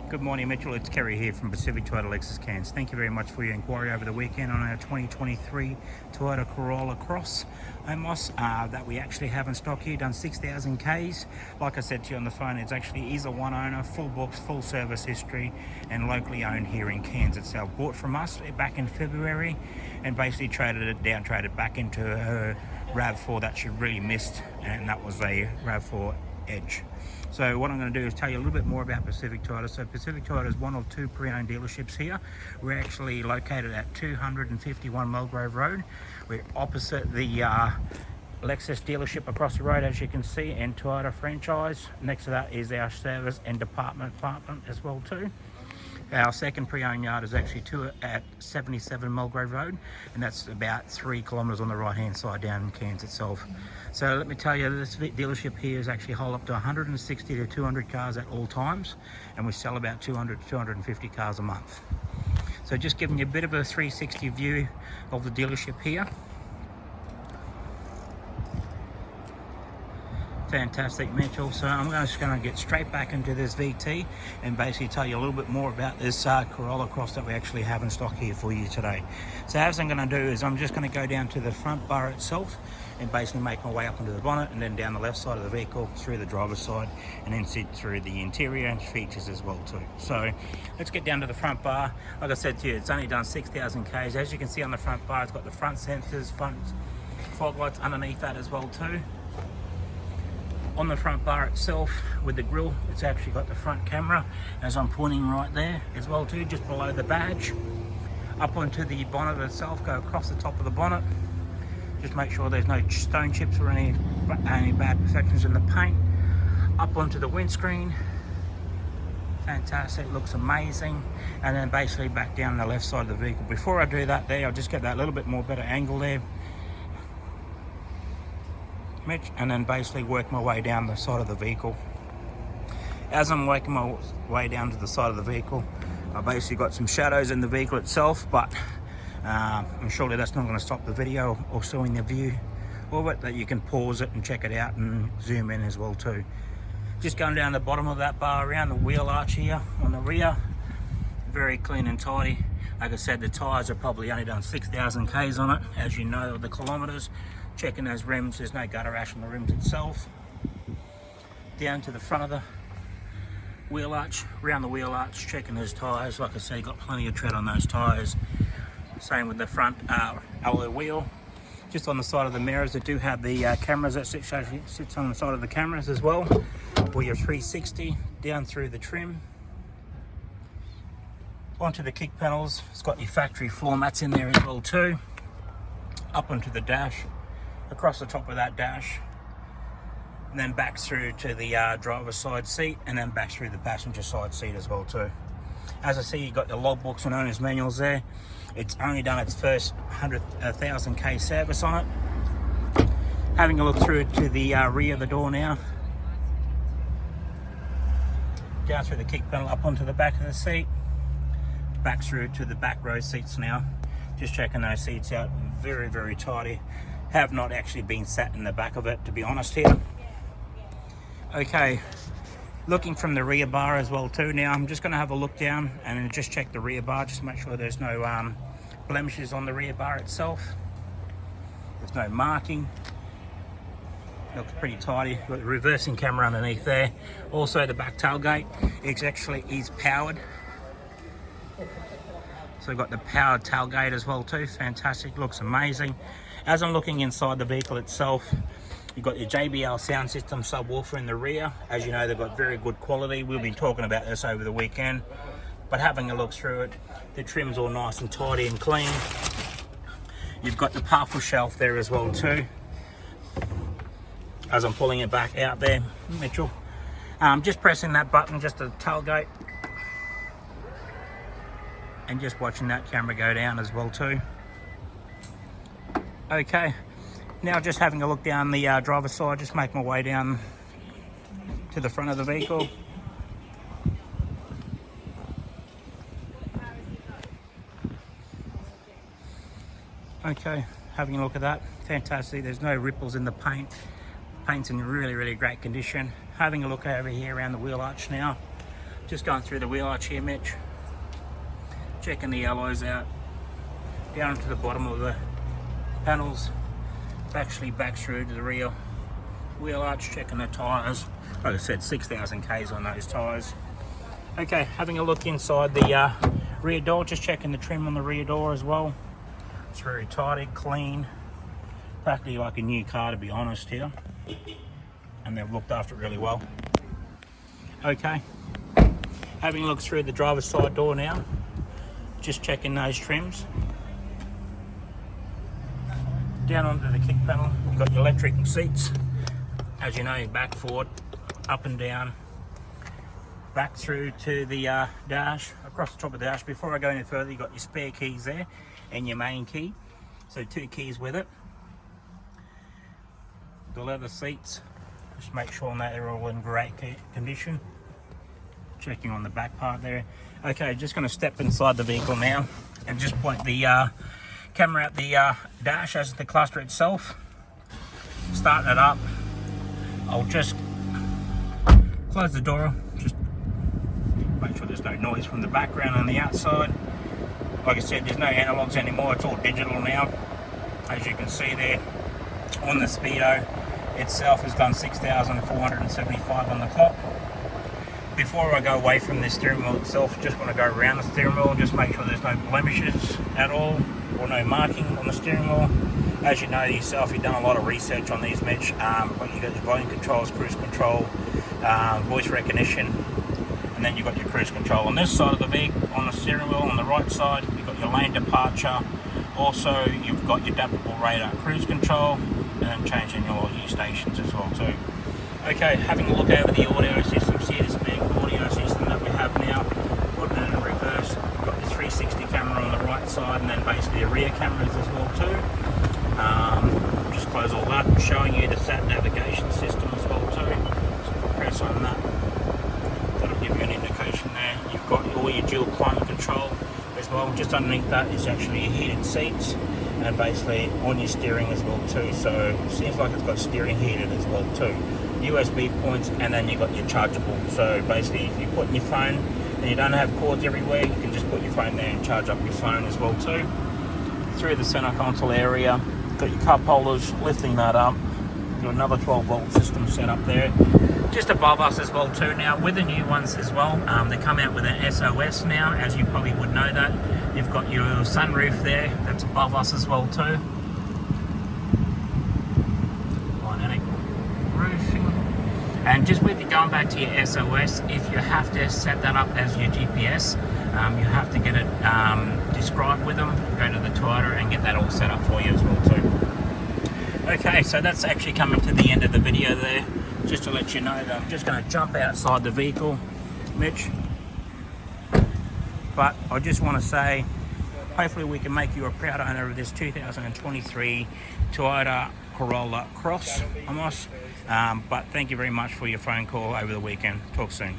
Good morning, Mitchell. It's Kerry here from Pacific Toyota Lexus Cairns. Thank you very much for your inquiry over the weekend on our 2023 Toyota Corolla Cross Atmos that we actually have in stock here, done 6,000 Ks. Like I said to you on the phone, it's actually is a one owner, full books, full service history, and locally owned here in Cairns itself. Bought from us back in February and basically traded back into her RAV4 that she really missed, and that was a RAV4 Edge. So what I'm going to do is tell you a little bit more about Pacific Toyota. So Pacific Toyota is one of two pre-owned dealerships here. We're actually located at 251 Mulgrave Road. We're opposite the Lexus dealership across the road, as you can see, and Toyota franchise. Next to that is our service and department as well too. Our second pre-owned yard is actually at 77 Mulgrave Road, and that's about 3 kilometres on the right-hand side down in Cairns itself. So let me tell you, this dealership here is actually hold up to 160 to 200 cars at all times, and we sell about 200 to 250 cars a month. So just giving you a bit of a 360 view of the dealership here. Fantastic, Mitchell. So I'm just going to get straight back into this VT and basically tell you a little bit more about this Corolla Cross that we actually have in stock here for you today. So as I'm going to do is I'm just going to go down to the front bar itself and basically make my way up into the bonnet and then down the left side of the vehicle through the driver's side and then sit through the interior and features as well too. So let's get down to the front bar. Like I said to you, it's only done 6,000 Ks. As you can see on the front bar, it's got the front sensors, front fog lights underneath that as well too. On the front bar itself with the grille, it's actually got the front camera as I'm pointing right there as well too, just below the badge. Up onto the bonnet itself, go across the top of the bonnet. Just make sure there's no stone chips or any bad perfections in the paint. Up onto the windscreen. Fantastic, looks amazing. And then basically back down the left side of the vehicle. Before I do that there, I'll just get that little bit more better angle there, Mitch, and then basically work my way down the side of the vehicle. As I'm working my way down to the side of the vehicle, I basically got some shadows in the vehicle itself, but I'm surely that's not going to stop the video or showing the view of it, that you can pause it and check it out and zoom in as well too. Just going down the bottom of that bar around the wheel arch here on the rear, very clean and tidy. Like I said, the tyres are probably only done 6,000 Ks on it, as you know, the kilometres. Checking those rims, there's no gutter rash on the rims itself. Down to the front of the wheel arch, around the wheel arch, checking those tyres. Like I say, got plenty of tread on those tyres. Same with the front alloy wheel. Just on the side of the mirrors, they do have the cameras that sits on the side of the cameras as well, for your 360 down through the trim. Onto the kick panels, it's got your factory floor mats in there as well too. Up onto the dash, across the top of that dash, and then back through to the driver's side seat, and then back through the passenger side seat as well too. As I see, you've got the logbooks and owner's manuals there. It's only done its first 1,000 K service on it. Having a look through to the rear of the door now. Down through the kick panel, up onto the back of the seat. Back through to the back row seats now. Just checking those seats out, very, very tidy. Have not actually been sat in the back of it, to be honest here. Okay, looking from the rear bar as well too. Now I'm just going to have a look down and just check the rear bar, just to make sure there's no blemishes on the rear bar itself. There's no marking. Looks pretty tidy. Got the reversing camera underneath there. Also the back tailgate, it actually is powered. So we've got the powered tailgate as well too. Fantastic, looks amazing. As I'm looking inside the vehicle itself, you've got your JBL sound system subwoofer in the rear. As you know, they've got very good quality. We've been talking about this over the weekend, but having a look through it, the trim's all nice and tidy and clean. You've got the parcel shelf there as well too. As I'm pulling it back out there, Mitchell, just pressing that button, just the tailgate, and just watching that camera go down as well too. Okay, now just having a look down the driver's side, just make my way down to the front of the vehicle. Okay, having a look at that, fantastic. There's no ripples in the paint. Paint's in really, really great condition. Having a look over here around the wheel arch now. Just going through the wheel arch here, Mitch. Checking the alloys out. Down to the bottom of the panels. Actually back through to the rear wheel arch, checking the tyres. Like I said, 6,000 Ks on those tyres. Okay, having a look inside the rear door, just checking the trim on the rear door as well. It's very tidy, clean, practically like a new car, to be honest here. And they've looked after it really well. Okay, having a look through the driver's side door now, just checking those trims. Down onto the kick panel, you've got your electric seats. As you know, back, forward, up and down. Back through to the dash, across the top of the dash. Before I go any further, you've got your spare keys there and your main key. So 2 keys with it. The leather seats, just make sure that they're all in great condition. Checking on the back part there. Okay, just going to step inside the vehicle now and just point the camera at the dash as the cluster itself. Starting it up, I'll just close the door, just make sure there's no noise from the background on the outside. Like I said, there's no analogs anymore, it's all digital now. As you can see there on the speedo itself has done 6,475 on the clock. Before I go away from the steering wheel itself, just want to go around the steering wheel and just make sure there's no blemishes at all or no marking on the steering wheel. As you know yourself, you've done a lot of research on these, Mitch. But you've got your volume controls, cruise control, voice recognition, and then you've got your cruise control. On this side of the vehicle, on the steering wheel, on the right side, you've got your lane departure. Also, you've got your adaptable radar cruise control, and changing your U stations as well too. Okay, having a look over the audio systems here, this big audio system that we have now, putting it in reverse. You've got your 360 camera on the right side, and then basically the rear cameras as well too. Just close all that, showing you the sat navigation system as well too. So if I press on that, that'll give you an indication there. You've got all your dual climate control as well. Just underneath that is actually your heated seats, and basically on your steering as well too. So it seems like it's got steering heated as well too. USB points, and then you've got your chargeable. So basically if you put in your phone and you don't have cords everywhere, you can just put your phone there and charge up your phone as well too. Through the center console area, got your cup holders, lifting that up. Got another 12-volt system set up there. Just above us as well too now, with the new ones as well. They come out with an SOS now, as you probably would know that. You've got your sunroof there, that's above us as well too. Magnetic roofing. And just with you going back to your SOS, if you have to set that up as your GPS, you have to get it described with them. Go to the Toyota and get that all set up for you as well too. Okay, so that's actually coming to the end of the video there. Just to let you know that I'm just going to jump outside the vehicle, Mitch. But I just want to say, hopefully we can make you a proud owner of this 2023 Toyota Corolla Cross, Atmos. But thank you very much for your phone call over the weekend. Talk soon.